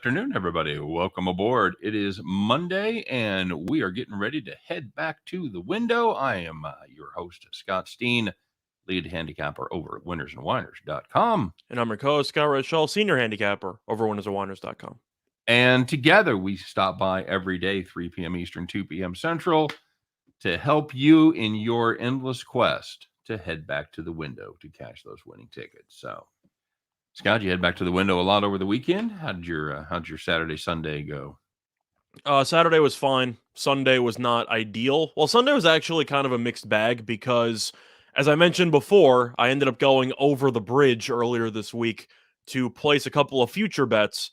afternoon, everybody. Welcome aboard. It is Monday, and we are getting ready to head back to the window. I am your host, Scott Steehn, lead handicapper over at winnersandwiners.com. And I'm your co-host, Scott Reichel, senior handicapper over winnersandwiners.com. And together, we stop by every day, 3 p.m. Eastern, 2 p.m. Central, to help you in your endless quest to head back to the window to cash those winning tickets. So, Scott, you head back to the window a lot over the weekend. How'd your Saturday, Sunday go? Saturday was fine. Sunday was not ideal. Well, Sunday was actually kind of a mixed bag because, as I mentioned before, I ended up going over the bridge earlier this week to place a couple of future bets,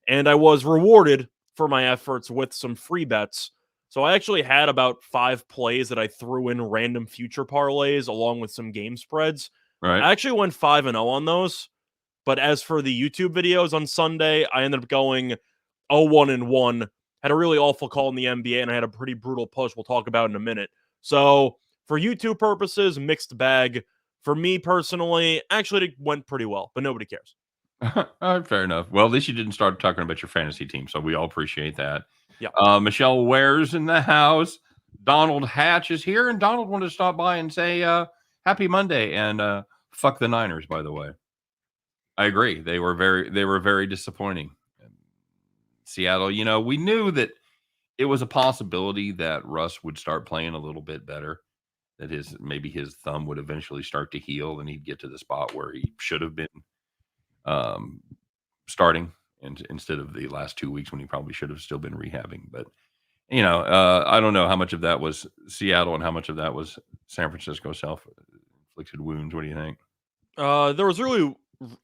and I was rewarded for my efforts with some free bets. So I actually had about 5 plays that I threw in random future parlays along with some game spreads. Right. I actually went 5-0 on those. But as for the YouTube videos on Sunday, I ended up going 0-1-1. Had a really awful call in the NBA, and I had a pretty brutal push we'll talk about in a minute. So for YouTube purposes, mixed bag. For me personally, actually it went pretty well, but nobody cares. Fair enough. Well, at least you didn't start talking about your fantasy team, so we all appreciate that. Yeah. Michelle Ware's in the house. Donald Hatch is here, and Donald wanted to stop by and say happy Monday and fuck the Niners, by the way. I agree. They were very disappointing. Seattle, we knew that it was a possibility that Russ would start playing a little bit better, that maybe his thumb would eventually start to heal and he'd get to the spot where he should have been starting instead of the last 2 weeks when he probably should have still been rehabbing. But, I don't know how much of that was Seattle and how much of that was San Francisco self-inflicted wounds. What do you think? There was really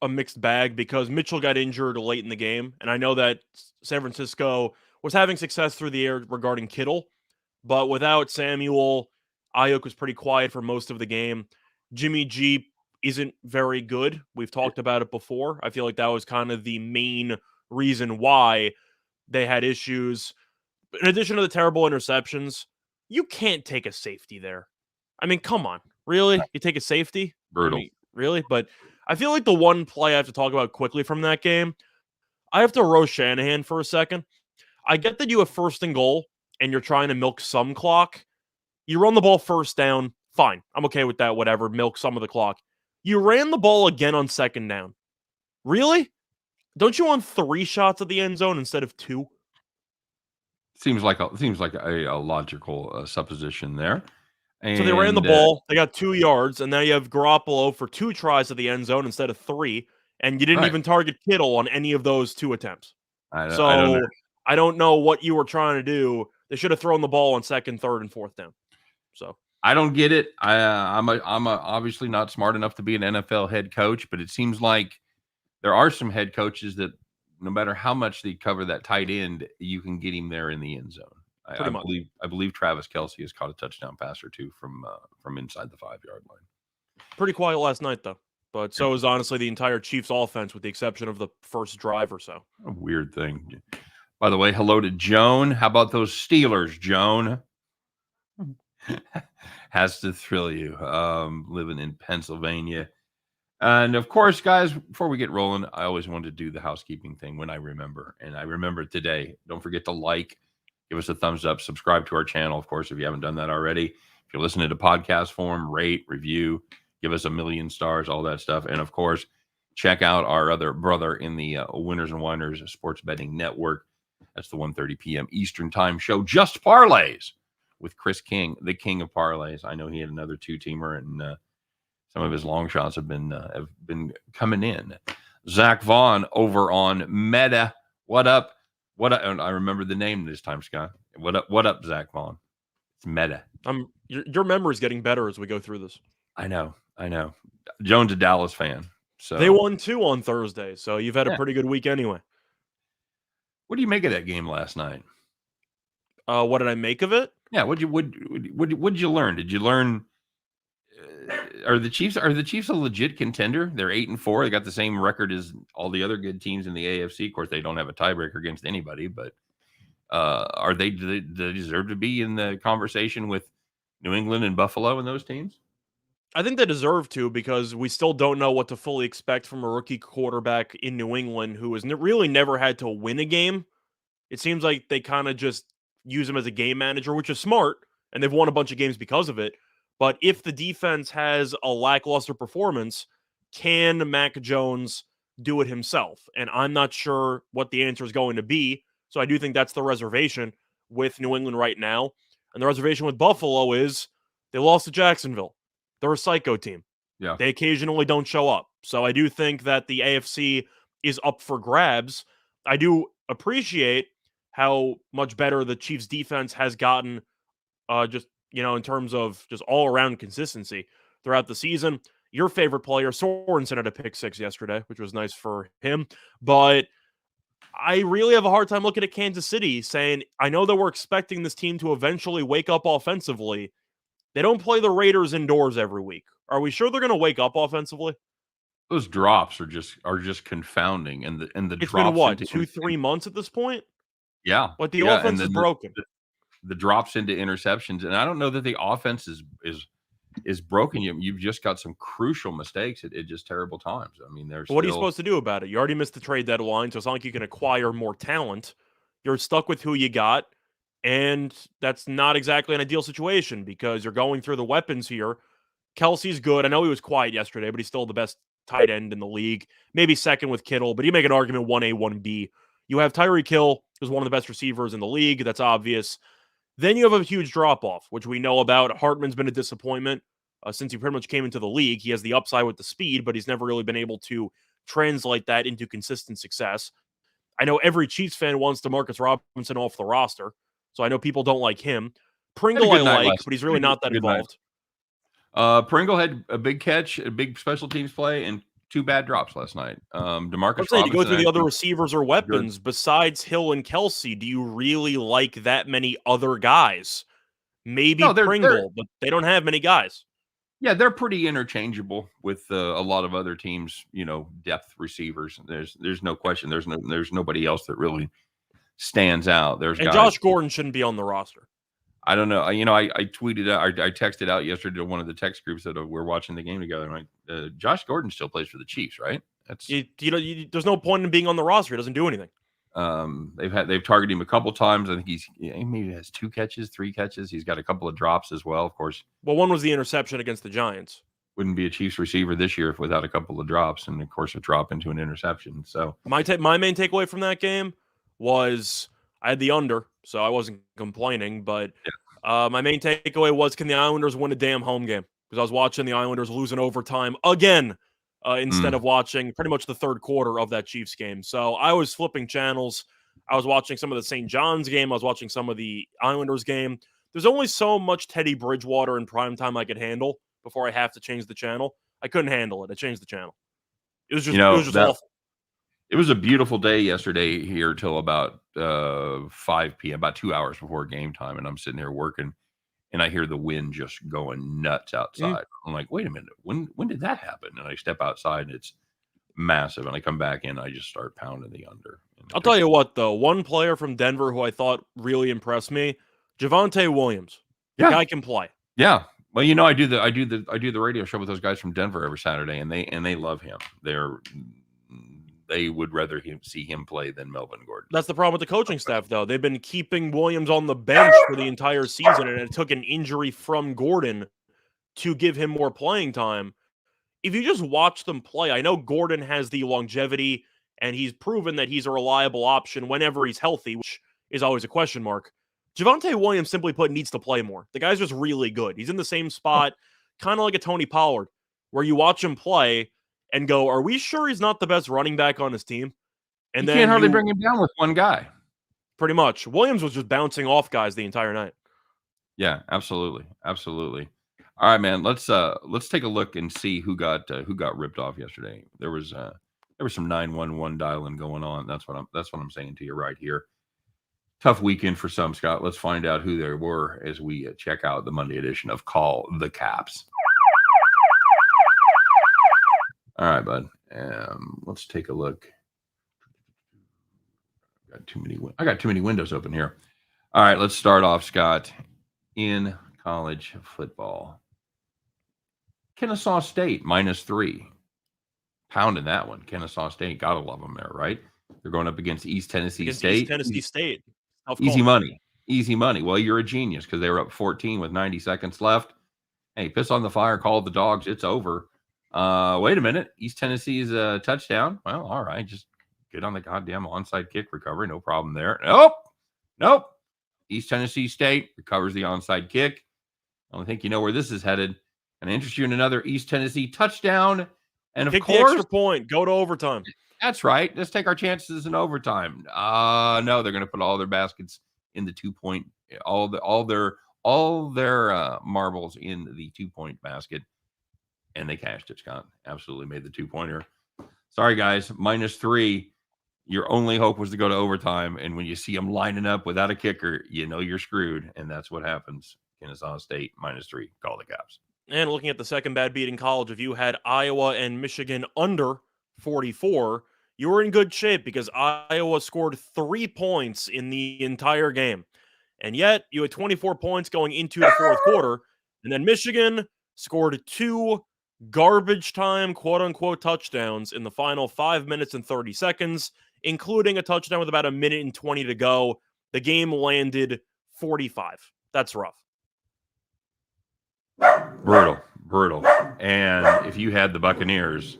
a mixed bag because Mitchell got injured late in the game, and I know that San Francisco was having success through the air regarding Kittle, but without Samuel, Ayuk was pretty quiet for most of the game. Jimmy G isn't very good. We've talked about it before. I feel like that was kind of the main reason why they had issues. In addition to the terrible interceptions, you can't take a safety there. I mean, come on. Really? You take a safety? Brutal. I mean, really? But I feel like the one play I have to talk about quickly from that game, I have to roast Shanahan for a second. I get that you have 1st and goal and you're trying to milk some clock. You run the ball 1st down. Fine. I'm okay with that. Whatever. Milk some of the clock. You ran the ball again on 2nd down. Really? Don't you want 3 shots at the end zone instead of 2? Seems like a logical supposition there. So they ran the ball, they got 2 yards, and now you have Garoppolo for 2 tries at the end zone instead of 3, and you didn't even target Kittle on any of those 2 attempts. I don't know what you were trying to do. They should have thrown the ball on 2nd, 3rd, and 4th down. So I don't get it. I'm obviously not smart enough to be an NFL head coach, but it seems like there are some head coaches that no matter how much they cover that tight end, you can get him there in the end zone. I believe Travis Kelce has caught a touchdown pass or 2 from inside the 5-yard line. Pretty quiet last night, though. But so is honestly the entire Chiefs offense with the exception of the first drive or so. A weird thing. By the way, hello to Joan. How about those Steelers, Joan? Has to thrill you. Living in Pennsylvania. And of course, guys, before we get rolling, I always wanted to do the housekeeping thing when I remember. And I remember today. Don't forget to like. Give us a thumbs up, subscribe to our channel, of course, if you haven't done that already. If you're listening to podcast form, rate, review, give us 1,000,000 stars, all that stuff. And, of course, check out our other brother in the Winners and Winers Sports Betting Network. That's the 1:30 p.m. Eastern Time show, Just Parlays, with Chris King, the king of parlays. I know he had another 2-teamer, and some of his long shots have been coming in. Zach Vaughn over on Meta. What up? I remember the name this time, Scott. What up, Zach Vaughn? It's Meta. Your memory is getting better as we go through this. I know. Joan's a Dallas fan. So they won 2 on Thursday, so you've had a pretty good week anyway. What do you make of that game last night? What did I make of it? Yeah, what'd you learn? Did you learn are the Chiefs a legit contender? They're 8-4. They got the same record as all the other good teams in the AFC. Of course, they don't have a tiebreaker against anybody, but do they deserve to be in the conversation with New England and Buffalo and those teams? I think they deserve to because we still don't know what to fully expect from a rookie quarterback in New England who has really never had to win a game. It seems like they kind of just use him as a game manager, which is smart, and they've won a bunch of games because of it. But if the defense has a lackluster performance, can Mac Jones do it himself? And I'm not sure what the answer is going to be. So I do think that's the reservation with New England right now. And the reservation with Buffalo is they lost to Jacksonville. They're a psycho team. Yeah. They occasionally don't show up. So I do think that the AFC is up for grabs. I do appreciate how much better the Chiefs defense has gotten just, in terms of just all around consistency throughout the season. Your favorite player, Sorensen, had a pick six yesterday, which was nice for him. But I really have a hard time looking at Kansas City saying, I know that we're expecting this team to eventually wake up offensively. They don't play the Raiders indoors every week. Are we sure they're going to wake up offensively? Those drops are just confounding, and the It's drops been what, into 2-3 months at this point? yeah, But the yeah, offense and is then broken. the drops into interceptions, and I don't know that the offense is broken. You've just got some crucial mistakes at just terrible times. I mean, there's But what are you still supposed to do about it? You already missed the trade deadline, so it's not like you can acquire more talent. You're stuck with who you got, and that's not exactly an ideal situation because you're going through the weapons here. Kelsey's good. I know he was quiet yesterday, but he's still the best tight end in the league. Maybe second with Kittle, but you make an argument 1A, 1B. You have Tyreek Hill, who's one of the best receivers in the league. That's obvious. Then you have a huge drop-off, which we know about. Hartman's been a disappointment since he pretty much came into the league. He has the upside with the speed, but he's never really been able to translate that into consistent success. I know every Chiefs fan wants DeMarcus Robinson off the roster, so I know people don't like him. had a Pringle I good night like, last but he's really not that good night. involved. Pringle had a big catch, a big special teams play, and 2 bad drops last night. DeMarcus I'm saying, you go Robinson through the other actually receivers or good. weapons besides Hill and Kelsey. Do you really like that many other guys? Maybe No, they're Pringle, but they don't have many guys. yeah, they're pretty interchangeable with a lot of other teams, depth receivers. There's no question. There's nobody else that really stands out. There's And guys. Josh Gordon shouldn't be on the roster. I don't know. I tweeted out, I texted out yesterday to one of the text groups that we're watching the game together. I'm like, Josh Gordon still plays for the Chiefs, right? That's There's no point in being on the roster. He doesn't do anything. they've targeted him a couple times. I think he maybe has 2 catches, 3 catches. He's got a couple of drops as well. Of course, Well, one was the interception against the Giants. wouldn't be a Chiefs receiver this year without a couple of drops, and of course a drop into an interception. So My main takeaway from that game was I had the under, so I wasn't complaining. But my main takeaway was, can the Islanders win a damn home game? Because I was watching the Islanders lose in overtime again instead of watching pretty much the third quarter of that Chiefs game. So I was flipping channels. I was watching some of the St. John's game. I was watching some of the Islanders game. There's only so much Teddy Bridgewater in primetime I could handle before I have to change the channel. I couldn't handle it. I changed the channel. It was just awful. It was a beautiful day yesterday here till about 5 p.m., about 2 hours before game time, and I'm sitting there working, and I hear the wind just going nuts outside. I'm like, wait a minute, when did that happen? And I step outside, and it's massive, and I come back in, I just start pounding the under. I'll tell you what, though, one player from Denver who I thought really impressed me, Javonte Williams. The guy can play. Yeah. Well, I do the radio show with those guys from Denver every Saturday, and they love him. They would rather see him play than Melvin Gordon. That's the problem with the coaching staff, though. They've been keeping Williams on the bench for the entire season, and it took an injury from Gordon to give him more playing time. If you just watch them play, I know Gordon has the longevity, and he's proven that he's a reliable option whenever he's healthy, which is always a question mark. Javonte Williams, simply put, needs to play more. The guy's just really good. He's in the same spot, kind of like a Tony Pollard, where you watch him play and go, are we sure he's not the best running back on his team? And you can't hardly bring him down with one guy. Pretty much. Williams was just bouncing off guys the entire night. Yeah, absolutely. Absolutely. All right, man. Let's take a look and see who got ripped off yesterday. There was some 911 dialing going on. That's what I'm saying to you right here. Tough weekend for some, Scott. Let's find out who there were as we check out the Monday edition of Call the Caps. All right, bud. Let's take a look. I got too many windows open here. All right, let's start off, Scott, in college football. Kennesaw State -3. Pounding that one. Kennesaw State, gotta love them there, right? They're going up against East Tennessee Against East State. Tennessee State. Tough Easy call. money. Easy money. Well, you're a genius because they were up 14 with 90 seconds left. Hey, piss on the fire, call the dogs. It's over. Wait a minute. East Tennessee's a touchdown. Well, all right. Just get on the goddamn onside kick recovery. No problem there. Nope. East Tennessee State recovers the onside kick. I don't think you know where this is headed. And I interest you in another East Tennessee touchdown. And of Kick course, the extra point. Go to overtime. that's right. Let's take our chances in overtime. No, they're going to put all their baskets in the 2-point, all their marbles in the 2-point basket, and they cashed it. Scott absolutely made the 2-pointer. Sorry, guys, -3. Your only hope was to go to overtime, and when you see them lining up without a kicker, you know you're screwed, and that's what happens. Kennesaw State -3. Call the cops. And looking at the second bad beat in college, if you had Iowa and Michigan under 44, you were in good shape because Iowa scored 3 points in the entire game. And yet, you had 24 points going into the fourth quarter. And then Michigan scored 2 garbage time, quote-unquote, touchdowns in the final 5 minutes and 30 seconds, including a touchdown with about a minute and 20 to go. The game landed 45. That's rough. Brutal. And if you had the Buccaneers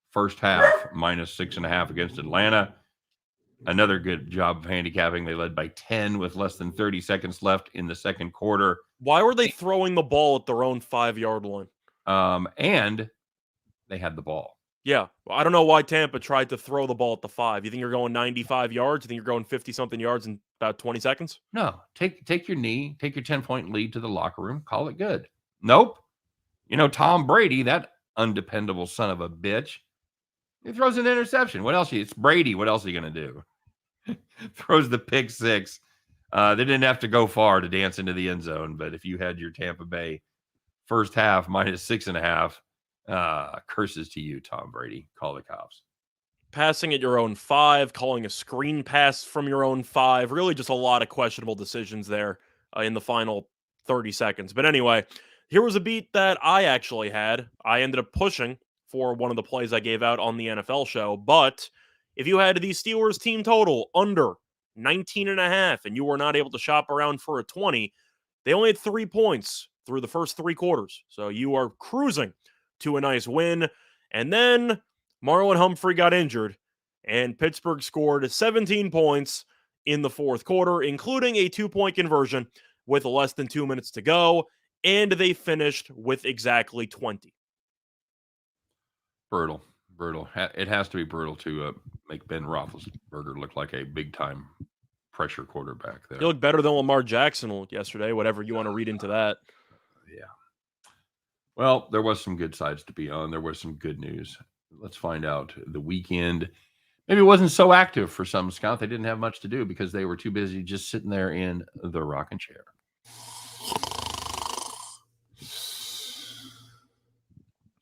first half -6.5 against Atlanta, another good job of handicapping. They led by 10 with less than 30 seconds left in the second quarter. Why were they throwing the ball at their own 5-yard line? And they had the ball. Yeah. I don't know why Tampa tried to throw the ball at the 5. You think you're going 95 yards? You think you're going 50-something yards in about 20 seconds? No. Take your knee, take your 10-point lead to the locker room, call it good. Nope. You know, Tom Brady, that undependable son of a bitch, he throws an interception. What else? It's Brady. What else are you going to do? Throws the pick 6. They didn't have to go far to dance into the end zone, but if you had your Tampa Bay first half -6.5, curses to you, Tom Brady. Call the cops. Passing at your own 5, calling a screen pass from your own 5. Really just a lot of questionable decisions there in the final 30 seconds. But anyway, here was a beat that I actually had. I ended up pushing for one of the plays I gave out on the NFL show. But if you had the Steelers team total under 19.5 and you were not able to shop around for a 20, they only had 3 points through the first 3 quarters. So you are cruising to a nice win. And then Marlon Humphrey got injured, and Pittsburgh scored 17 points in the fourth quarter, including a 2-point conversion with less than 2 minutes to go, and they finished with exactly 20. Brutal. It has to be brutal to make Ben Roethlisberger look like a big-time pressure quarterback there. He looked better than Lamar Jackson yesterday, whatever you want to read into that. Yeah. Well, there was some good sides to be on. There was some good news. Let's find out. The weekend, maybe it wasn't so active for some, Scott. They didn't have much to do because they were too busy just sitting there in the rocking chair.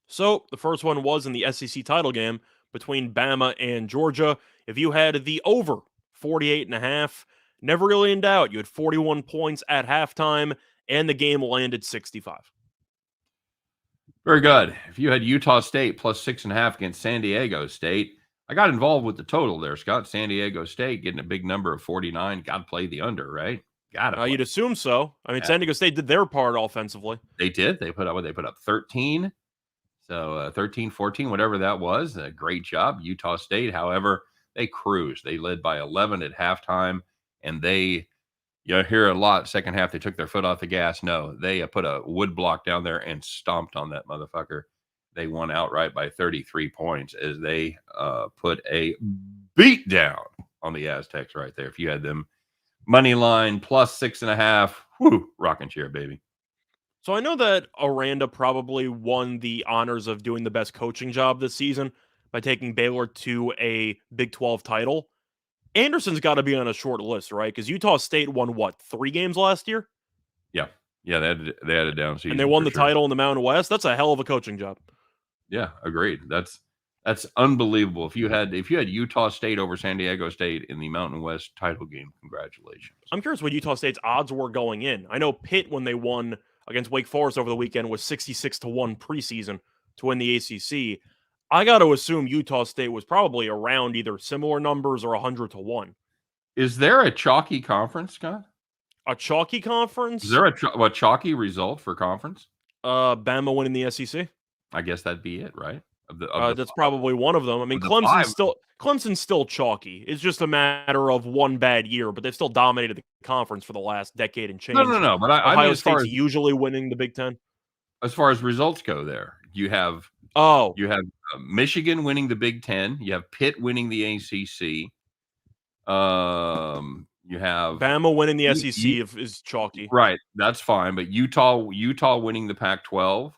So the first one was in the SEC title game between Bama and Georgia. If you had the over 48.5, never really in doubt. You had 41 points at halftime, and the game landed 65. Very good. If you had Utah State plus 6.5 against San Diego State, I got involved with the total there, Scott. San Diego State getting a big number of 49. Got to play the under, right? Got to. You'd assume so. I mean, San Diego State did their part offensively. They did. They put up 13. So 13, 14, whatever that was. A great job. Utah State, however, they cruised. They led by 11 at halftime, and you hear a lot second half they took their foot off the gas. No, they put a wood block down there and stomped on that motherfucker. They won outright by 33 points as they put a beat down on the Aztecs right there. If you had them money line plus 6.5, whoo, rocking chair, baby. So I know that Aranda probably won the honors of doing the best coaching job this season by taking Baylor to a Big 12 title. Anderson's got to be on a short list, right? Because Utah State won, 3 games last year? Yeah, they had a down season. And they won the title in the Mountain West. That's a hell of a coaching job. Yeah, agreed. That's unbelievable. If you had Utah State over San Diego State in the Mountain West title game, congratulations. I'm curious what Utah State's odds were going in. I know Pitt, when they won against Wake Forest over the weekend was 66-1 preseason to win the ACC. I got to assume Utah State was probably around either similar numbers or 100-1. Is there a chalky conference, Scott? A chalky conference? Is there a chalky result for conference? Bama winning the SEC. I guess that'd be it, right? That's probably one of them. I mean, Clemson's still chalky. It's just a matter of one bad year, but they've still dominated the conference for the last decade and change. No. But I Ohio mean, as far State's usually winning the Big Ten. As far as results go, there you have Michigan winning the Big Ten. You have Pitt winning the ACC. You have Bama winning the SEC is chalky, right? That's fine, but Utah winning the Pac-12.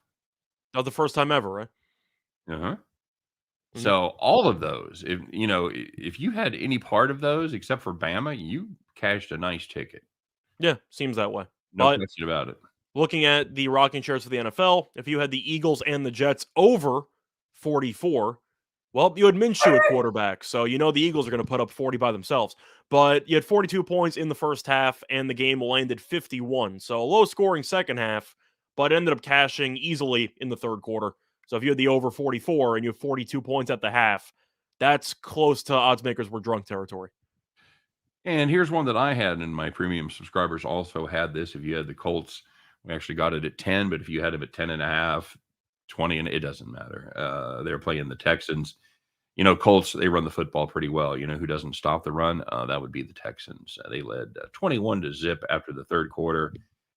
That was the first time ever, right? Mm-hmm. So all of those, if you had any part of those except for Bama, you cashed a nice ticket. Yeah, seems that way. No question about it. Looking at the rocking chairs for the NFL, if you had the Eagles and the Jets over 44, well, you had Minshew at quarterback, so the Eagles are going to put up 40 by themselves. But you had 42 points in the first half, and the game landed 51. So a low-scoring second half, but ended up cashing easily in the third quarter. So if you had the over 44 and you have 42 points at the half, that's close to odds makers were drunk territory. And here's one that I had, and my premium subscribers also had this. If you had the Colts, we actually got it at 10, but if you had them at 10.5, 20, and it doesn't matter. They're playing the Texans. Colts, they run the football pretty well. Who doesn't stop the run? That would be the Texans. They led 21-0 after the third quarter.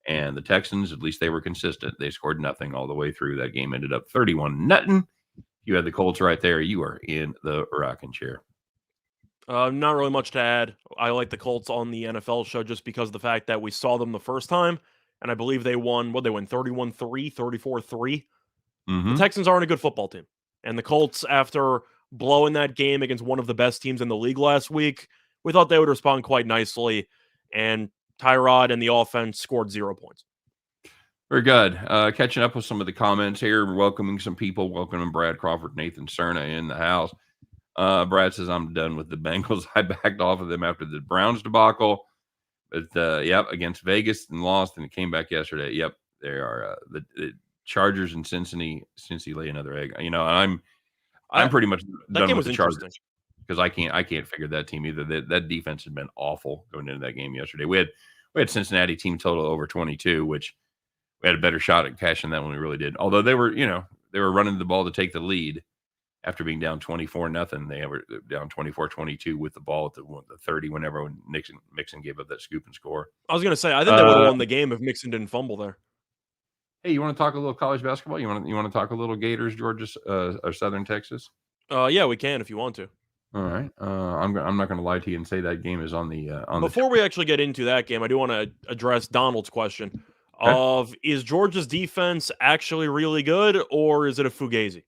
And the Texans, at least they were consistent. They scored nothing all the way through. That game ended up 31-0. You had the Colts right there. You are in the rocking chair. Not really much to add. I like the Colts on the NFL show just because of the fact that we saw them the first time. And I believe they won, 31-3, 34-3. Mm-hmm. The Texans aren't a good football team. And the Colts, after blowing that game against one of the best teams in the league last week, we thought they would respond quite nicely. And Tyrod and the offense scored 0 points. Very good. Catching up with some of the comments here, welcoming some people. Welcoming Brad Crawford, Nathan Cerna in the house. Brad says, I'm done with the Bengals. I backed off of them after the Browns debacle. But, against Vegas and lost, and it came back yesterday. Yep, they are the Chargers and Cincy lay another egg. I'm pretty much done with the Chargers because I can't figure that team either. That defense had been awful going into that game yesterday. We had Cincinnati team total over 22, which we had a better shot at cashing that one. We really did. Although they were running the ball to take the lead after being down 24-0. They were down 24-22 with the ball at the 30 whenever Mixon gave up that scoop and score. I was going to say, I think they would have won the game if Mixon didn't fumble there. Hey, you want to talk a little college basketball? You want to talk a little Gators, Georgia, or Southern Texas? Yeah, we can if you want to. All right. I'm not going to lie to you and say that game is on the Before we actually get into that game, I do want to address Donald's question of, is Georgia's defense actually really good, or is it a fugazi?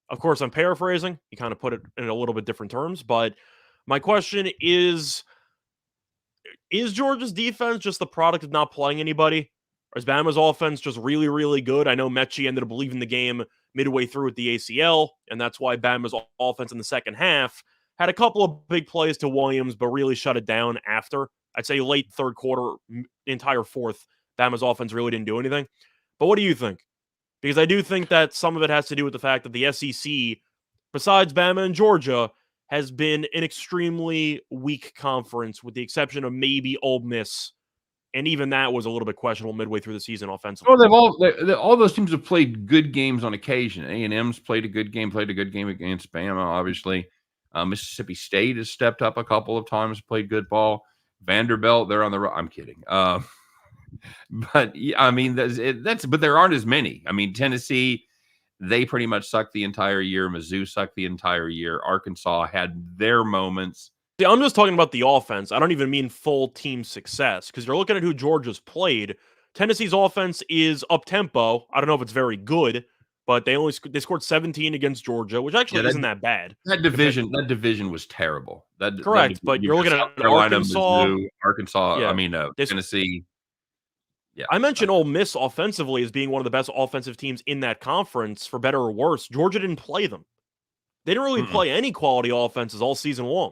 Of course, I'm paraphrasing. You kind of put it in a little bit different terms, but my question is Georgia's defense just the product of not playing anybody? Or is Bama's offense just really, really good? I know Mechie ended up leaving the game midway through with the ACL, and that's why Bama's offense in the second half had a couple of big plays to Williams, but really shut it down after. I'd say late third quarter, entire fourth, Bama's offense really didn't do anything. But what do you think? Because I do think that some of it has to do with the fact that the SEC, besides Bama and Georgia, has been an extremely weak conference, with the exception of maybe Ole Miss. And even that was a little bit questionable midway through the season offensively. Well, all those teams have played good games on occasion. A&M's played a good game against Bama, obviously. Mississippi State has stepped up a couple of times, played good ball. Vanderbilt, they're on the road. I'm kidding. But I mean, but there aren't as many. I mean, Tennessee, they pretty much sucked the entire year. Mizzou sucked the entire year. Arkansas had their moments. See, I'm just talking about the offense. I don't even mean full team success, because you're looking at who Georgia's played. Tennessee's offense is up-tempo. I don't know if it's very good, but they scored 17 against Georgia, which actually isn't that bad. That division was terrible. Correct, but you're looking at Arkansas. Mizzou, Arkansas, Tennessee. Yeah. I mentioned Ole Miss offensively as being one of the best offensive teams in that conference, for better or worse. Georgia didn't play them. They didn't really play any quality offenses all season long.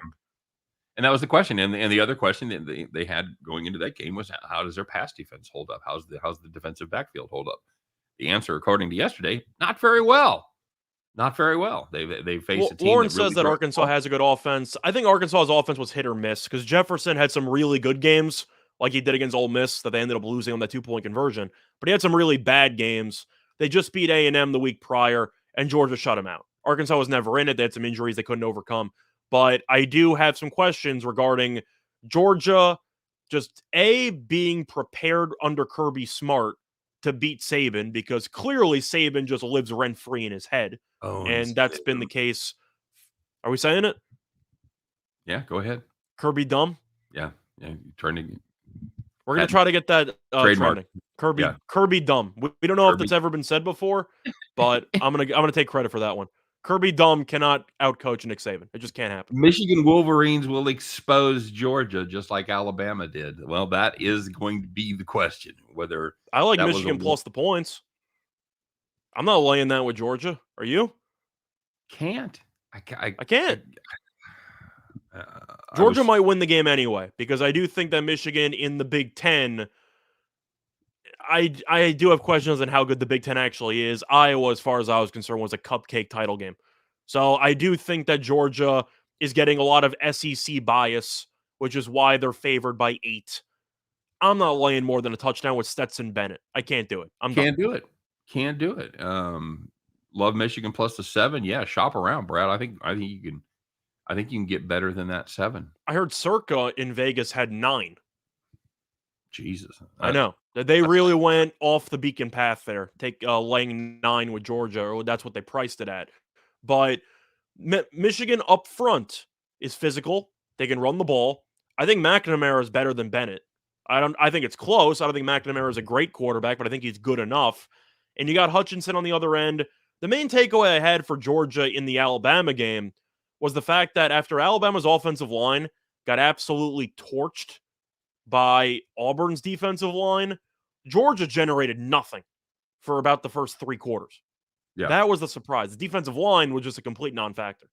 And that was the question. And the other question that they had going into that game was, how does their pass defense hold up? How's the defensive backfield hold up? The answer, according to yesterday, not very well. Not very well. They faced a team Lawrence that really says that Arkansas has a good offense. I think Arkansas's offense was hit or miss because Jefferson had some really good games, like he did against Ole Miss, that they ended up losing on that 2-point conversion. But he had some really bad games. They just beat A&M the week prior, and Georgia shut him out. Arkansas was never in it. They had some injuries they couldn't overcome. But I do have some questions regarding Georgia just being prepared under Kirby Smart to beat Saban, because clearly Saban just lives rent-free in his head. And that's been the case. Are we saying it? Yeah, go ahead. Kirby dumb? Yeah. Trying to. We're going to try to get that trademark. Trending. Kirby dumb. We don't know if that's ever been said before, but I'm gonna take credit for that one. Kirby dumb cannot outcoach Nick Saban. It just can't happen. Michigan Wolverines will expose Georgia just like Alabama did. Well, that is going to be the question. Whether I like Michigan plus the points. I'm not laying that with Georgia. Are you? Can't. I can't. Georgia might win the game anyway, because I do think that Michigan in the Big Ten, I do have questions on how good the Big Ten actually is. Iowa, as far as I was concerned, was a cupcake title game. So I do think that Georgia is getting a lot of SEC bias, which is why they're favored by 8. I'm not laying more than a touchdown with Stetson Bennett. I can't do it. Can't do it. Love Michigan plus the 7. Yeah, shop around, Brad. I think you can get better than that 7. I heard Circa in Vegas had 9. Jesus. I know. They really went off the beacon path there. Laying 9 with Georgia, or that's what they priced it at. But Michigan up front is physical. They can run the ball. I think McNamara is better than Bennett. I think it's close. I don't think McNamara is a great quarterback, but I think he's good enough. And you got Hutchinson on the other end. The main takeaway I had for Georgia in the Alabama game was the fact that after Alabama's offensive line got absolutely torched by Auburn's defensive line, Georgia generated nothing for about the first 3 quarters. Yeah. That was the surprise. The defensive line was just a complete non-factor.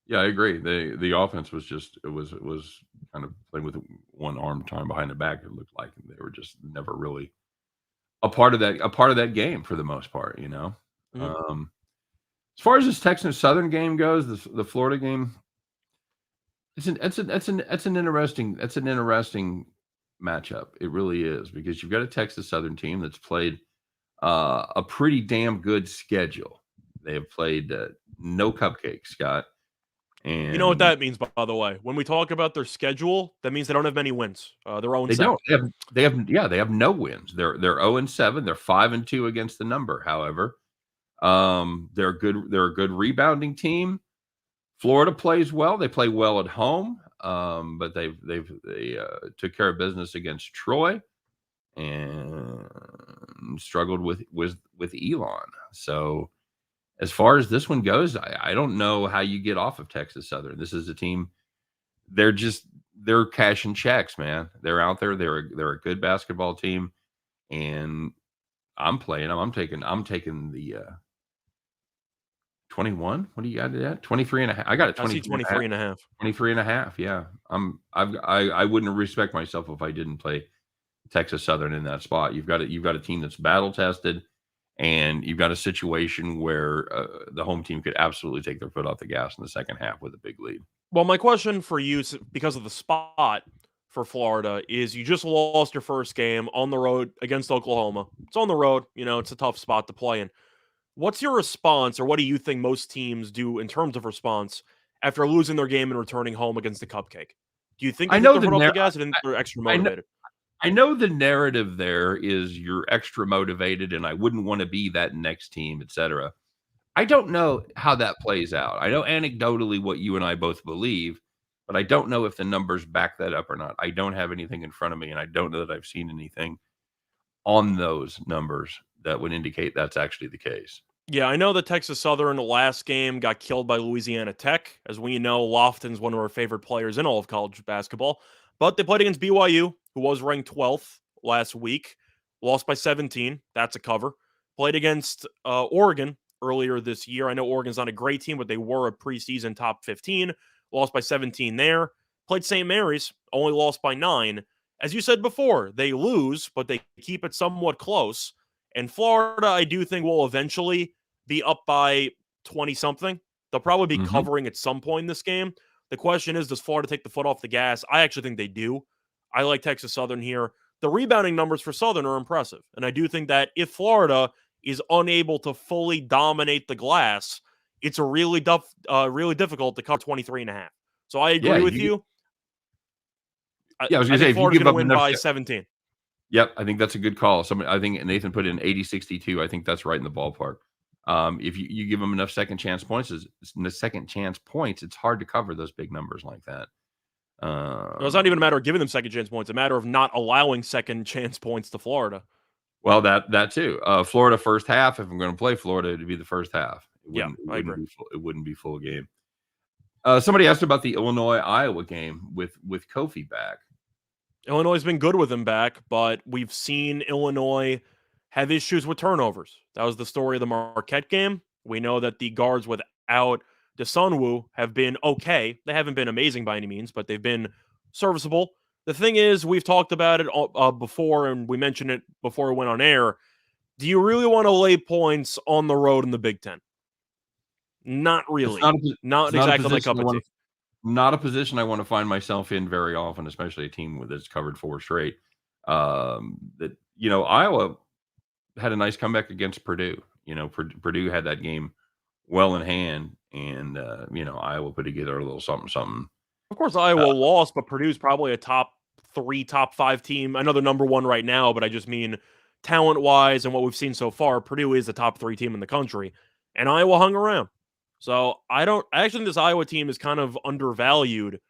Yeah, I agree. The offense was just it was kind of playing with one arm tied behind the back. It looked like they were just never really a part of that game for the most part. Mm-hmm. As far as this Texas Southern game goes, the Florida game, it's an interesting matchup. It really is, because you've got a Texas Southern team that's played a pretty damn good schedule. They have played no cupcakes, Scott. And you know what that means, by the way. When we talk about their schedule, that means they don't have many wins. They're 0-7. They have no wins. They're 0-7. They're 5-2 against the number. However, they're a good rebounding team. Florida plays well. They play well at home. But they took care of business against Troy and struggled with Elon. So as far as this one goes, I don't know how you get off of Texas Southern. This is a team. They're cashing checks, man. They're out there. They're a good basketball team, and I'm playing them. I'm taking the 21. What do you got at? 23.5. I got it. 23.5. 23.5. Yeah. I wouldn't respect myself if I didn't play Texas Southern in that spot. You've got a team that's battle tested, and you've got a situation where the home team could absolutely take their foot off the gas in the second half with a big lead. Well, my question for you, because of the spot for Florida, is you just lost your first game on the road against Oklahoma. It's on the road. It's a tough spot to play in. What's your response, or what do you think most teams do in terms of response after losing their game and returning home against the cupcake? Do you think they took their foot off the gas, and they're extra motivated? I know the narrative there is you're extra motivated, and I wouldn't want to be that next team, etc. I don't know how that plays out. I know anecdotally what you and I both believe, but I don't know if the numbers back that up or not. I don't have anything in front of me, and I don't know that I've seen anything on those numbers that would indicate that's actually the case. Yeah, I know that Texas Southern, the last game, got killed by Louisiana Tech. As we know, Lofton's one of our favorite players in all of college basketball. But they played against BYU, who was ranked 12th last week. Lost by 17. That's a cover. Played against Oregon earlier this year. I know Oregon's not a great team, but they were a preseason top 15. Lost by 17 there. Played St. Mary's, only lost by 9. As you said before, they lose, but they keep it somewhat close. And Florida, I do think, will eventually be up by 20-something. They'll probably be covering at some point in this game. The question is, does Florida take the foot off the gas? I actually think they do. I like Texas Southern here. The rebounding numbers for Southern are impressive. And I do think that if Florida is unable to fully dominate the glass, it's a really difficult to cover 23.5. So I agree with you. Yeah, I was going to say, if you Florida's give going up to win enough by 17. Yep, I think that's a good call. I think Nathan put in 80-62. I think that's right in the ballpark. If you give them enough second chance points, it's hard to cover those big numbers like that. It's not even a matter of giving them second chance points; it's a matter of not allowing second chance points to Florida. Well, that too. Florida first half. If I'm going to play Florida, it'd be the first half. I agree. It wouldn't be full game. Somebody asked about the Illinois-Iowa game with Kofi back. Illinois has been good with him back, but we've seen Illinois have issues with turnovers. That was the story of the Marquette game. We know that the guards without Desunwu have been okay. They haven't been amazing by any means, but they've been serviceable. The thing is, we've talked about it before, and we mentioned it before we went on air. Do you really want to lay points on the road in the Big Ten? Not really. Not exactly my cup of tea. Not a position I want to find myself in very often, especially a team that's covered 4 straight. Iowa had a nice comeback against Purdue. Purdue had that game well in hand, and Iowa put together a little something. Of course, Iowa lost, but Purdue's probably a top 3, top 5 team. I know they're number 1 right now, but I just mean talent-wise and what we've seen so far, Purdue is a top 3 team in the country, and Iowa hung around. So I actually think this Iowa team is kind of undervalued.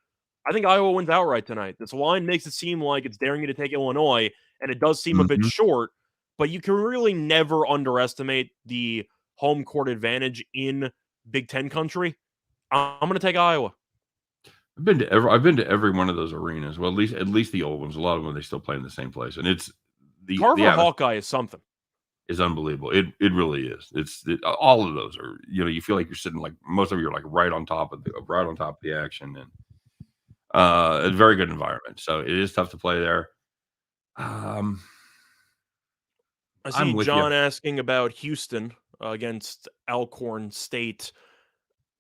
I think Iowa wins outright tonight. This line makes it seem like it's daring you to take Illinois, and it does seem a bit short, but you can really never underestimate the home court advantage in Big Ten country. I'm going to take Iowa. I've been to every one of those arenas. Well, at least the old ones. A lot of them they still play in the same place, and it's Carver Hawkeye is something. Is unbelievable. It really is. All of those are, you feel like you're sitting, like most of you are like right on top of the action, and a very good environment. So it is tough to play there. I see John asking about Houston against Alcorn State.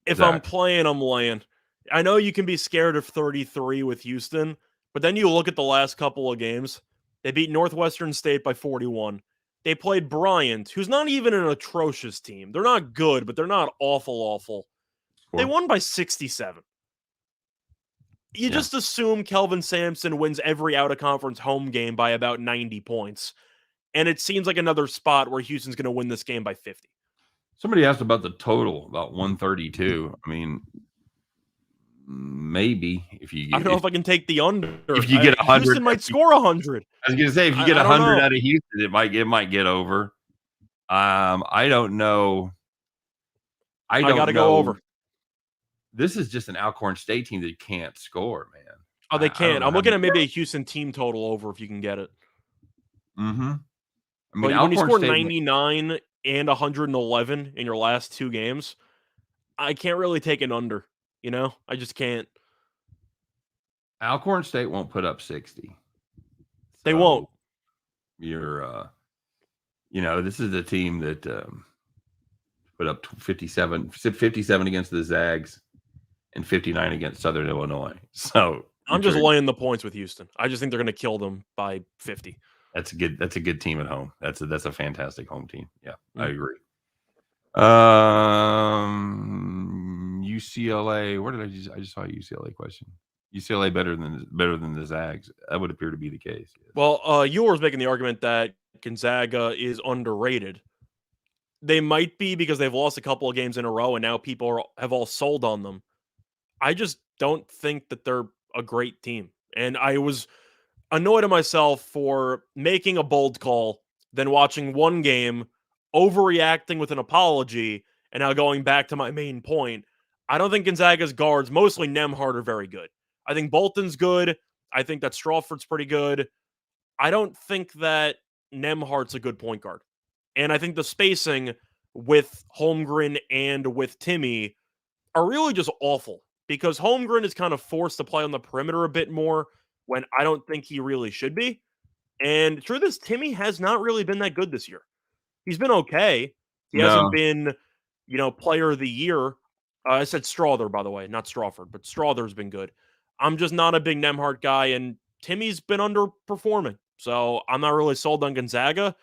If I'm playing, I'm laying. I know you can be scared of 33 with Houston, but then you look at the last couple of games. They beat Northwestern State by 41. They played Bryant, who's not even an atrocious team. They're not good, but they're not awful. They won by 67. You just assume Kelvin Sampson wins every out-of-conference home game by about 90 points. And it seems like another spot where Houston's going to win this game by 50. Somebody asked about the total, about 132. I mean, maybe if you get, I don't know if I can take the under. If you get 100, Houston might score 100. I was going to say, if you get 100 out of Houston, it might get over. I don't know. I got to go over. This is just an Alcorn State team that can't score, man. Oh, they can't. I'm looking at maybe a Houston team total over if you can get it. Mm-hmm. I mean, when you score 99 and 111 in your last 2 games, I can't really take an under. I just can't. Alcorn State won't put up 60. They won't. You're, this is a team that put up 57 against the Zags and 59 against Southern Illinois. So I'm just laying the points with Houston. I just think they're going to kill them by 50. That's a good team at home. That's a fantastic home team. Yeah, I agree. UCLA. Where did I just saw a UCLA question. UCLA better than the Zags. That would appear to be the case. Yes. Well, yours making the argument that Gonzaga is underrated. They might be because they've lost a couple of games in a row, and now people have all sold on them. I just don't think that they're a great team. And I was annoyed at myself for making a bold call, then watching one game, overreacting with an apology, and now going back to my main point. I don't think Gonzaga's guards, mostly Nembhard, are very good. I think Bolton's good. I think that Strawford's pretty good. I don't think that Nembhard's a good point guard. And I think the spacing with Holmgren and with Timmy are really just awful. because Holmgren is kind of forced to play on the perimeter a bit more when I don't think he really should be. And truth is, Timmy has not really been that good this year. He's been okay. He hasn't No, been, player of the year. I said Strawther, by the way, not Strawford, but Strawther's been good. I'm just not a big Nemhart guy, and Timmy's been underperforming. So I'm not really sold on Gonzaga.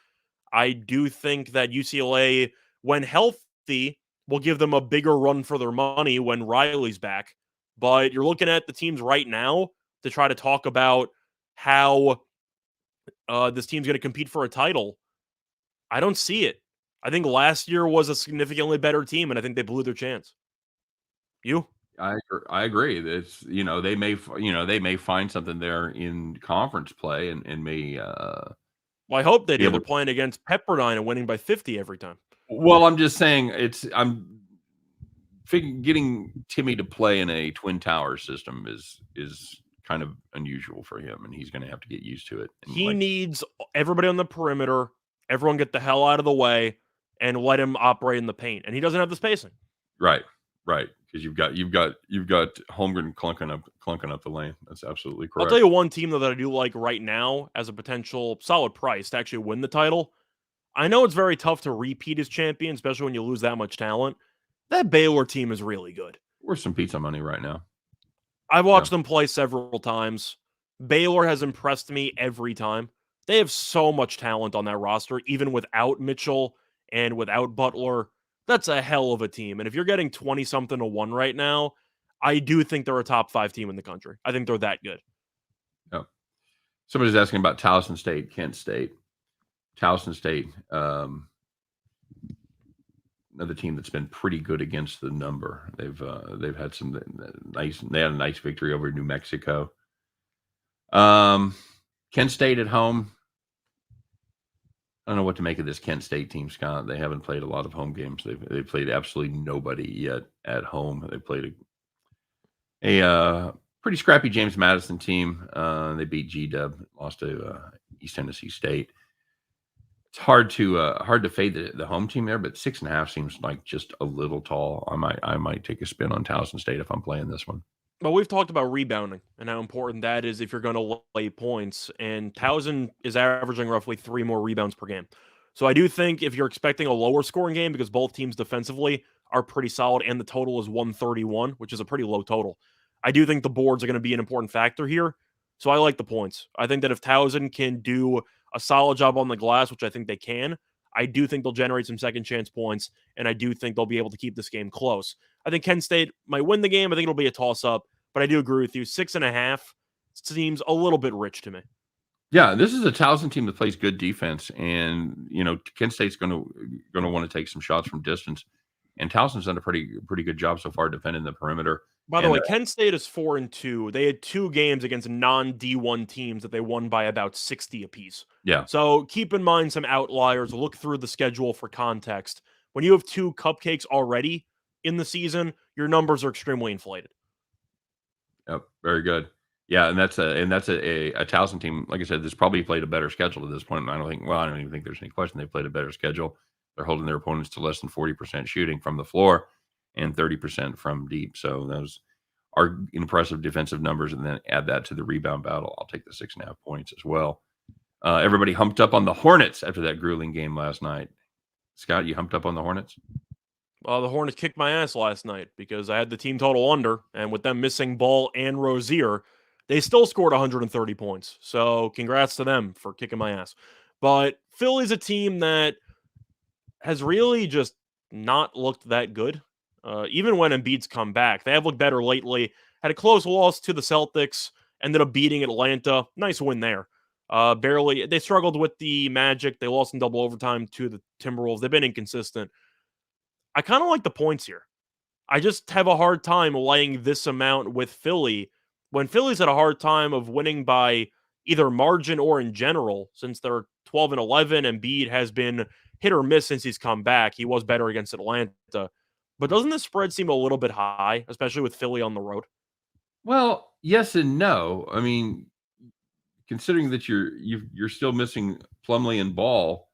I do think that UCLA, when healthy, will give them a bigger run for their money when Riley's back. But you're looking at the teams right now to try to talk about how this team's going to compete for a title. I don't see it. I think last year was a significantly better team, and I think they blew their chance. You? I agree. It's they may find something there in conference play and may Well, I hope they be do. They're able. playing against Pepperdine and winning by 50 every time. Well, I'm just saying getting Timmy to play in a Twin Tower system is kind of unusual for him, and he's going to have to get used to it. And He needs everybody on the perimeter, everyone get the hell out of the way, and let him operate in the paint. And he doesn't have the spacing. right, because you've got Holmgren clunking up the lane. That's absolutely correct. I'll tell you one team though that I do like right now as a potential solid price to actually win the title. I know it's very tough to repeat as champion, especially when you lose that much talent. That Baylor team is really good. We're some pizza money right now. I've watched them play several times. Baylor has impressed me every time. They have so much talent on that roster, even without Mitchell and without Butler. That's a hell of a team. And if you're getting 20-something to 1 right now, I do think they're a top 5 team in the country. I think they're that good. Yeah. Somebody's asking about Towson State, Kent State. Towson State, another team that's been pretty good against the number. They've had some nice. They had a nice victory over New Mexico. Kent State at home. I don't know what to make of this Kent State team, Scott. They haven't played a lot of home games. They've played absolutely nobody yet at home. They played a pretty scrappy James Madison team. They beat G-Dub, lost to East Tennessee State. It's hard to fade the home team there, but 6.5 seems like just a little tall. I might take a spin on Towson State if I'm playing this one. Well, we've talked about rebounding and how important that is if you're going to lay points. And Towson is averaging roughly 3 more rebounds per game. So I do think if you're expecting a lower scoring game, because both teams defensively are pretty solid and the total is 131, which is a pretty low total, I do think the boards are going to be an important factor here. So I like the points. I think that if Towson can do a solid job on the glass, which I think they can, I do think they'll generate some second chance points, and I do think they'll be able to keep this game close. I think Kent State might win the game. I think it'll be a toss-up, but I do agree with you. 6.5 seems a little bit rich to me. Yeah, this is a Towson team that plays good defense, and Kent State's going to want to take some shots from distance, and Towson's done a pretty good job so far defending the perimeter. By the way, Kent State is 4-2. They had 2 games against non-D1 teams that they won by about 60 apiece. Yeah. So keep in mind some outliers. Look through the schedule for context. When you have 2 cupcakes already in the season, your numbers are extremely inflated. Yep, very good. Yeah, and that's a Towson team. Like I said, this probably played a better schedule to this point. I don't even think there's any question they played a better schedule. They're holding their opponents to less than 40% shooting from the floor and 30% from deep. So those are impressive defensive numbers. And then add that to the rebound battle. I'll take the 6.5 points as well. Everybody humped up on the Hornets after that grueling game last night. Scott, you humped up on the Hornets? Well, the Hornets kicked my ass last night because I had the team total under, and with them missing Ball and Rozier, they still scored 130 points. So congrats to them for kicking my ass. But Philly's a team that has really just not looked that good. Even when Embiid's come back, they have looked better lately. Had a close loss to the Celtics, ended up beating Atlanta. Nice win there. Barely. They struggled with the Magic. They lost in double overtime to the Timberwolves. They've been inconsistent. I kind of like the points here. I just have a hard time laying this amount with Philly when Philly's had a hard time of winning by either margin or in general since they're 12-11. Embiid has been hit or miss since he's come back. He was better against Atlanta. But doesn't the spread seem a little bit high, especially with Philly on the road? Well, yes and no. I mean, considering that you're still missing Plumlee and Ball,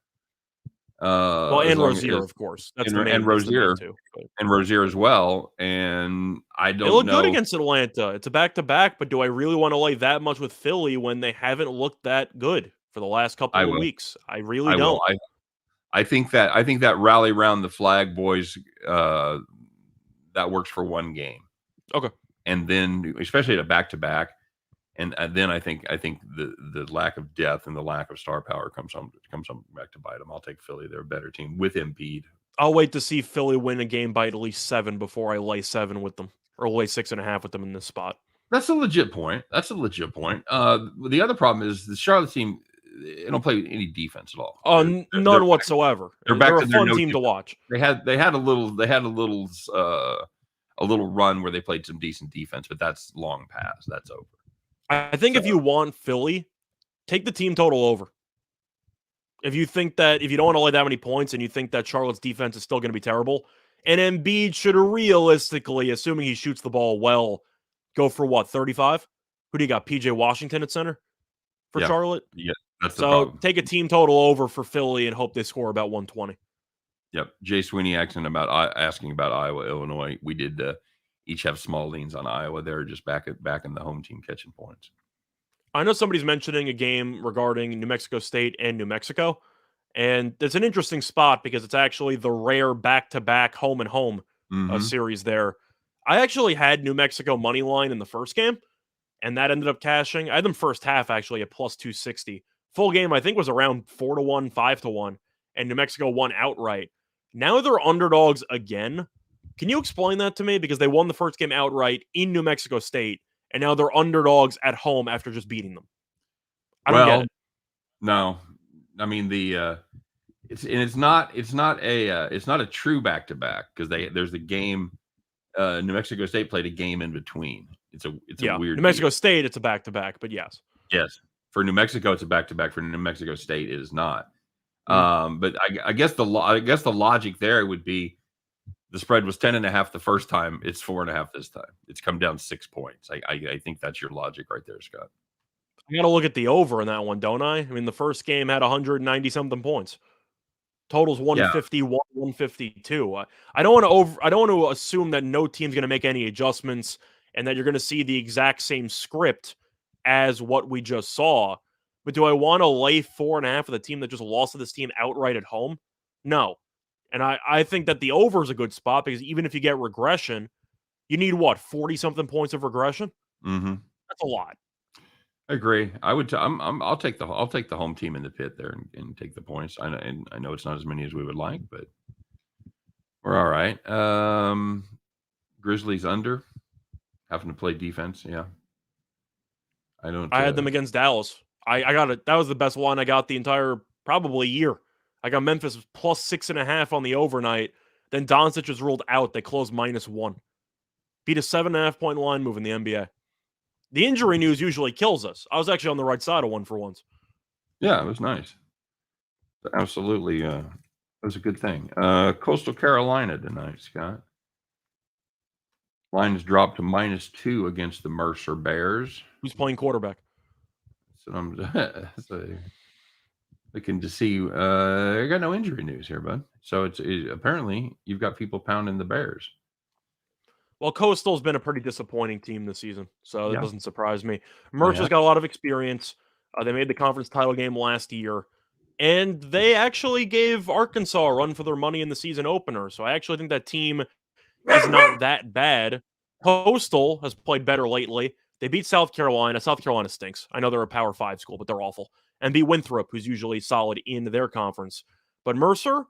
Well, as and long Rozier, as of course. That's and the main Rozier two. But as well. And I they don't look good know. against Atlanta. It's a back-to-back, but do I really want to lay that much with Philly when they haven't looked that good for the last I couple of will. weeks? I really I will. don't. I think that rally round the flag, boys, that works for one game, Okay. and then especially at a back to back, and then I think the lack of depth and the lack of star power comes home back to bite them. I'll take Philly; they're a better team with Embiid. I'll wait to see Philly win a game by at least 7 before I lay 7 with them or lay 6.5 with them in this spot. That's a legit point. The other problem is the Charlotte team. They don't play any defense at all. None whatsoever. They're back They're a to their fun no team to watch. they had a little run where they played some decent defense, but that's long past. That's over. I think if you want Philly, take the team total over. If you don't want to lay that many points and you think that Charlotte's defense is still going to be terrible, and Embiid should realistically, assuming he shoots the ball well, go for what, 35? Who do you got? PJ Washington at center for Charlotte? Yeah, that's the So problem. take a team total over for Philly and hope they score about 120. Yep. Jay Sweeney asking about Iowa, Illinois. We did each have small leans on Iowa. They're just back in the home team catching points. I know somebody's mentioning a game regarding New Mexico State and New Mexico, and it's an interesting spot because it's actually the rare back-to-back home and home series there. I actually had New Mexico money line in the first game, and that ended up cashing. I had them first half actually at plus 260. Full game I think was around 4-1, 5-1, and New Mexico won outright. Now they're underdogs again. Can you explain that to me? Because they won the first game outright in New Mexico State, and now they're underdogs at home after just beating them. I don't get it. No, I mean it's not a true back to back because there's a game. New Mexico State played a game in between. It's a weird. New Mexico State, it's a back to back, but yes. For New Mexico, it's a back to back. For New Mexico State, it is not. But I guess the logic there would be the spread was 10.5 the first time. It's 4.5 this time. It's come down 6 points. I think that's your logic right there, Scott. I got to look at the over in that one, don't I? I mean, the first game had 190 something points. Totals 151, 152. I don't want to assume that no team's going to make any adjustments and that you're going to see the exact same script as what we just saw. But do I want to lay 4.5 of the team that just lost to this team outright at home? No. And I think that the over is a good spot because even if you get regression, you need what, 40-something points of regression? Mm-hmm. That's a lot. I agree. I'll take the home team in the pit there and take the points. I know it's not as many as we would like, but we're all right. Grizzlies under, having to play defense. Yeah, I had them against Dallas. I got it. That was the best one I got the entire probably year. I got Memphis plus 6.5 on the overnight. Then Doncic was ruled out. They closed -1. Beat a 7.5 point line move in the NBA. The injury news usually kills us. I was actually on the right side of one for once. Yeah, it was nice. Absolutely. It was a good thing. Coastal Carolina tonight, Scott. Line has dropped to -2 against the Mercer Bears. Who's playing quarterback? So I'm looking to see. I got no injury news here, bud. So it's apparently you've got people pounding the Bears. Well, Coastal's been a pretty disappointing team this season, so that doesn't surprise me. Mercer's got a lot of experience. They made the conference title game last year, and they actually gave Arkansas a run for their money in the season opener. So I actually think that team is not that bad. Coastal has played better lately. They beat South Carolina. South Carolina stinks. I know they're a Power 5 school, but they're awful. And beat Winthrop, who's usually solid in their conference. But Mercer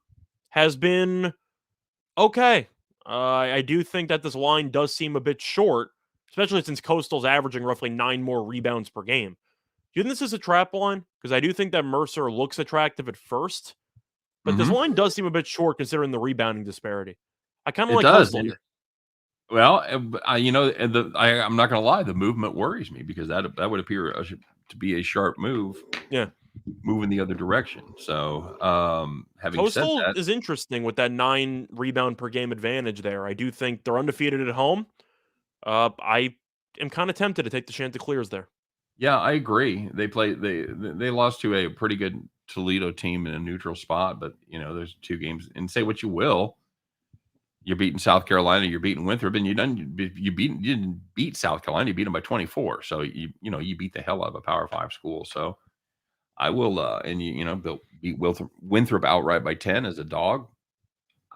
has been okay. I do think that this line does seem a bit short, especially since Coastal's averaging roughly 9 more rebounds per game. Do you think this is a trap line? Because I do think that Mercer looks attractive at first, but this line does seem a bit short considering the rebounding disparity. I kind of like Coastal here. Well, I'm not going to lie. The movement worries me because that would appear to be a sharp move. Yeah. Moving the other direction. So, having Coastal said that, is interesting with that 9 rebound per game advantage there. I do think they're undefeated at home. I am kind of tempted to take the Chanticleers there. Yeah, I agree. They lost to a pretty good Toledo team in a neutral spot, but there's 2 games. And say what you will, you're beating South Carolina, you're beating Winthrop, and you didn't beat South Carolina, you beat them by 24. So you beat the hell out of a Power 5 school. So I will, and they'll beat Winthrop outright by 10 as a dog.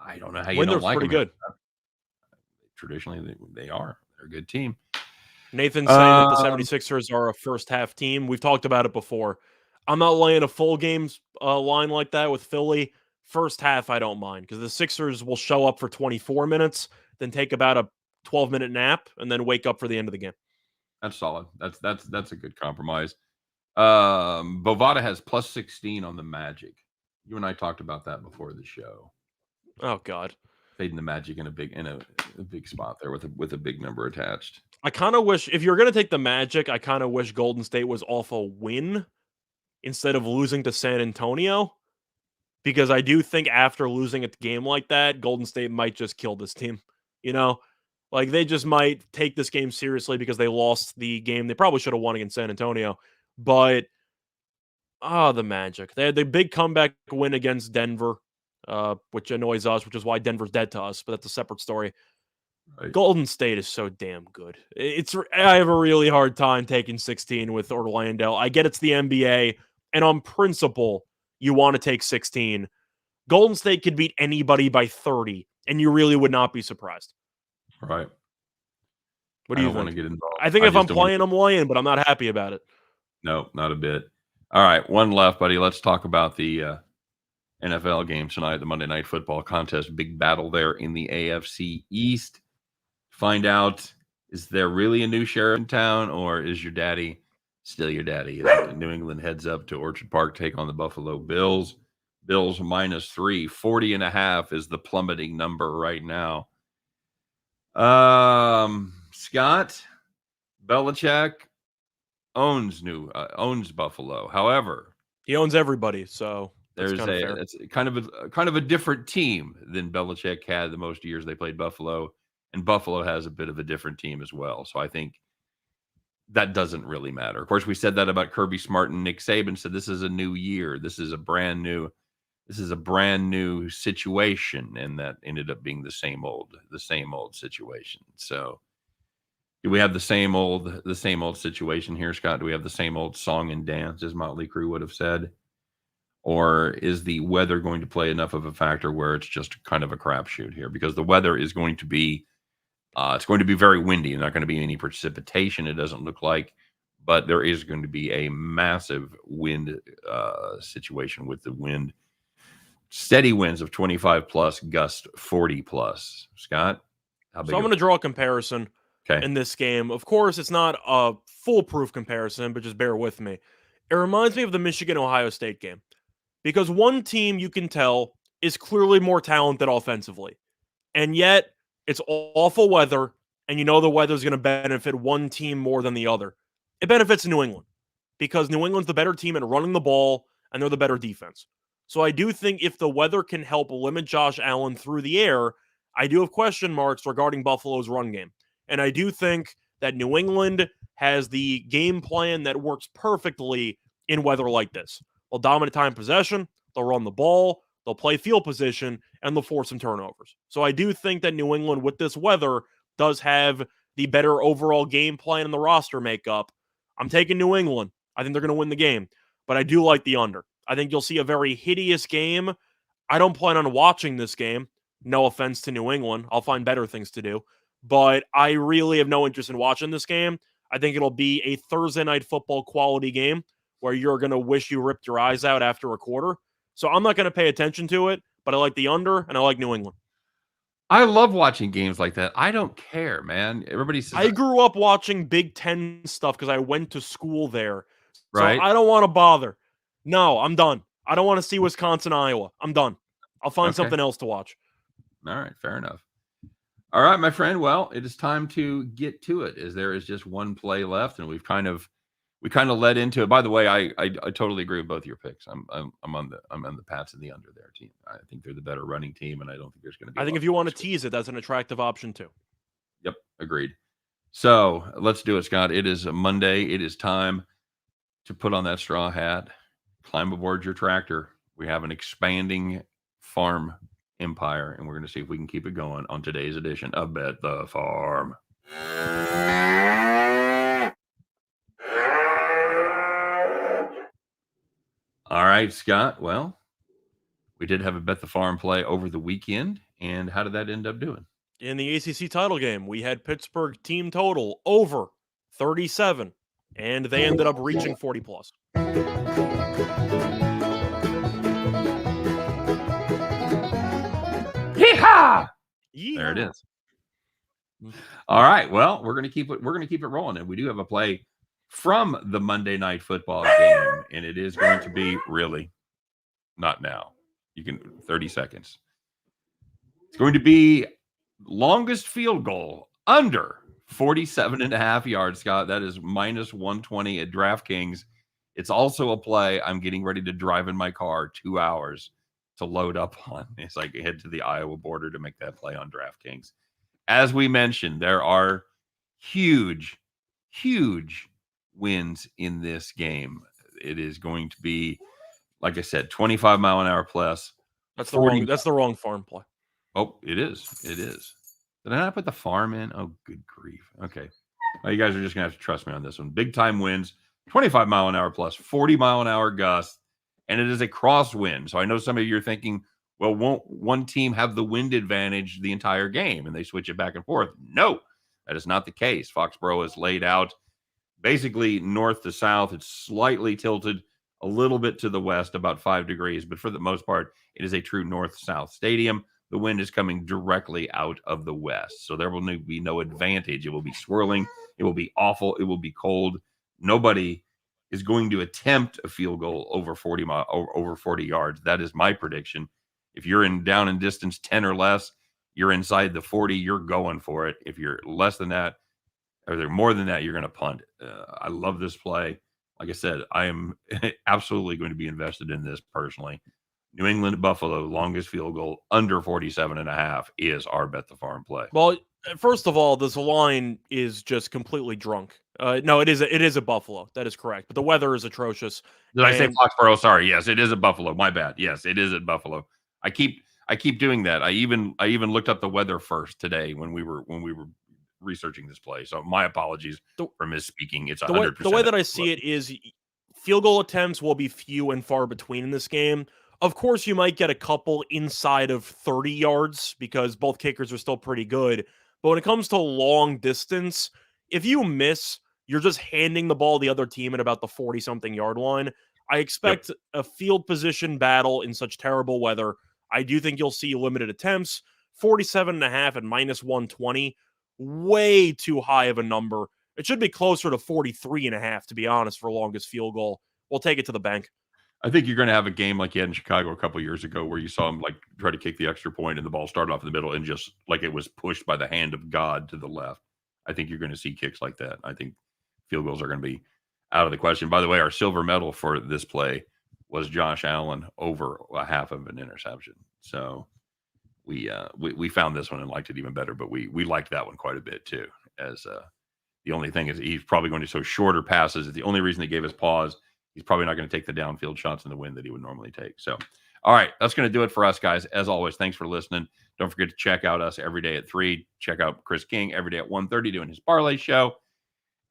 I don't know how you don't Winthrop's like pretty them. good. Traditionally, they are. They're a good team. Nathan's saying that the 76ers are a first-half team. We've talked about it before. I'm not laying a full games line like that with Philly. First half, I don't mind because the Sixers will show up for 24 minutes, then take about a 12-minute nap, and then wake up for the end of the game. That's solid. That's a good compromise. Bovada has plus 16 on the Magic. You and I talked about that before the show. Oh God, fading the Magic in a big spot there with a big number attached. I kind of wish, if you're going to take the Magic, I kind of wish Golden State was off a win instead of losing to San Antonio, because I do think after losing a game like that, Golden State might just kill this team. Like they just might take this game seriously because they lost the game they probably should have won against San Antonio. But the Magic, they had the big comeback win against Denver, which annoys us, which is why Denver's dead to us, but that's a separate story. Right. Golden State is so damn good. I have a really hard time taking 16 with Orlando. I get it's the NBA, and on principle, you want to take 16. Golden State could beat anybody by 30, and you really would not be surprised. Right. What do you think? Want to get involved. I think if I'm playing, I'm laying, but I'm not happy about it. No, not a bit. All right, one left, buddy. Let's talk about the NFL game tonight, the Monday Night Football contest. Big battle there in the AFC East. Find out, is there really a new sheriff in town, or is your daddy still your daddy? New England heads up to Orchard Park, take on the Buffalo Bills. Bills -3. 40.5 is the plummeting number right now. Scott, Belichick owns Buffalo. However, he owns everybody, so it's kind of a different team than Belichick had the most years they played Buffalo, and Buffalo has a bit of a different team as well. So I think that doesn't really matter. Of course, we said that about Kirby Smart and Nick Saban. Said this is a new year. This is a brand new situation, and that ended up being the same old situation. So, do we have the same old situation here, Scott? Do we have the same old song and dance, as Motley Crue would have said? Or is the weather going to play enough of a factor where it's just kind of a crapshoot here? Because the weather is going to be, it's going to be very windy. Not going to be any precipitation, it doesn't look like, but there is going to be a massive wind situation with the wind. Steady winds of 25 plus, gust 40 plus. Scott? So I'm going to draw a comparison in this game. Of course, it's not a foolproof comparison, but just bear with me. It reminds me of the Michigan-Ohio State game. Because one team, you can tell, is clearly more talented offensively. And yet, it's awful weather, and you know the weather is going to benefit one team more than the other. It benefits New England. Because New England's the better team at running the ball, and they're the better defense. So I do think if the weather can help limit Josh Allen through the air, I do have question marks regarding Buffalo's run game. And I do think that New England has the game plan that works perfectly in weather like this. They'll dominate time possession, they'll run the ball, they'll play field position, and they'll force some turnovers. So I do think that New England, with this weather, does have the better overall game plan and the roster makeup. I'm taking New England. I think they're going to win the game. But I do like the under. I think you'll see a very hideous game. I don't plan on watching this game. No offense to New England. I'll find better things to do. But I really have no interest in watching this game. I think it'll be a Thursday night football quality game where you're going to wish you ripped your eyes out after a quarter. So I'm not going to pay attention to it, but I like the under, and I like New England. I love watching games like that. I don't care, man. Everybody says I grew up watching Big Ten stuff because I went to school there. Right. So I don't want to bother. No, I'm done. I don't want to see Wisconsin, Iowa. I'm done. I'll find something else to watch. All right, fair enough. All right, my friend. Well, it is time to get to it, as there is just one play left, and we kind of led into it. By the way, I totally agree with both your picks. I'm on the Pats and the under there team. I think they're the better running team, and I don't think there's going to be. I think if you want to tease it, that's an attractive option too. Yep, agreed. So let's do it, Scott. It is a Monday. It is time to put on that straw hat, climb aboard your tractor. We have an expanding farm empire, and we're going to see if we can keep it going on today's edition of Bet the Farm. All right, Scott. Well, we did have a Bet the Farm play over the weekend, and how did that end up doing? In the ACC title game, we had Pittsburgh team total over 37, and they ended up reaching 40 plus. Yeehaw! Yeah. There it is. All right. Well, we're gonna keep it rolling, and we do have a play from the Monday Night Football game, and it is going to be really not now. You can 30 seconds. It's going to be longest field goal under 47.5 yards, Scott. That is minus 120 at DraftKings. It's also a play I'm getting ready to drive in my car 2 hours to load up on as I head to the Iowa border to make that play on DraftKings. As we mentioned, there are huge wins in this game. It is going to be, like I said, 25 mile an hour plus. That's the wrong farm play. Oh, it is. It is. Did I not put the farm in? Oh, good grief. Okay. Well, you guys are just going to have to trust me on this one. Big time wins, 25 mile an hour plus, 40 mile an hour gusts, and it is a crosswind. So I know some of you are thinking, well, won't one team have the wind advantage the entire game and they switch it back and forth? No, that is not the case. Foxborough is laid out basically north to south. It's slightly tilted a little bit to the west, about 5 degrees, but for the most part, it is a true north-south stadium. The wind is coming directly out of the west, so there will be no advantage. It will be swirling. It will be awful. It will be cold. Nobody is going to attempt a field goal over 40 yards. That is my prediction. If you're down in distance 10 or less, you're inside the 40, you're going for it. If you're less than that, or they're more than that, you're going to punt. I love this play. Like I said, I am absolutely going to be invested in this personally. New England at Buffalo, longest field goal under 47.5 is our Bet the Farm play. Well, first of all, this line is just completely drunk. No, it is a Buffalo. That is correct. But the weather is atrocious. Did I say Foxborough? Sorry. Yes, it is at Buffalo. My bad. Yes, it is at Buffalo. I keep doing that. I even looked up the weather first today when we were researching this play. So my apologies for misspeaking. It's 100%. The way that I see it is field goal attempts will be few and far between in this game. Of course, you might get a couple inside of 30 yards because both kickers are still pretty good. But when it comes to long distance, if you miss, you're just handing the ball to the other team at about the 40-something yard line. I expect a field position battle in such terrible weather. I do think you'll see limited attempts. 47.5 and minus 120. Way too high of a number. It should be closer to 43.5, to be honest, for longest field goal. We'll take it to the bank. I think you're going to have a game like you had in Chicago a couple of years ago where you saw him like try to kick the extra point and the ball started off in the middle and just like it was pushed by the hand of God to the left. I think you're going to see kicks like that. I think field goals are going to be out of the question. By the way, our silver medal for this play was Josh Allen over a half of an interception. So we found this one and liked it even better, but we liked that one quite a bit too. As the only thing is he's probably going to so shorter passes. It's the only reason they gave us pause. He's probably not going to take the downfield shots in the wind that he would normally take. So, all right, that's going to do it for us, guys. As always, thanks for listening. Don't forget to check out us every day at 3. Check out Chris King every day at 1:30 doing his parlay show.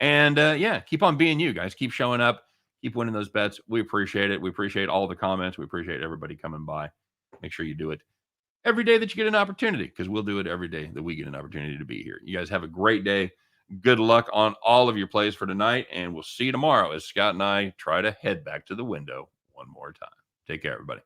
And keep on being you, guys. Keep showing up. Keep winning those bets. We appreciate it. We appreciate all the comments. We appreciate everybody coming by. Make sure you do it every day that you get an opportunity, because we'll do it every day that we get an opportunity to be here. You guys have a great day. Good luck on all of your plays for tonight, and we'll see you tomorrow as Scott and I try to head back to the window one more time. Take care, everybody.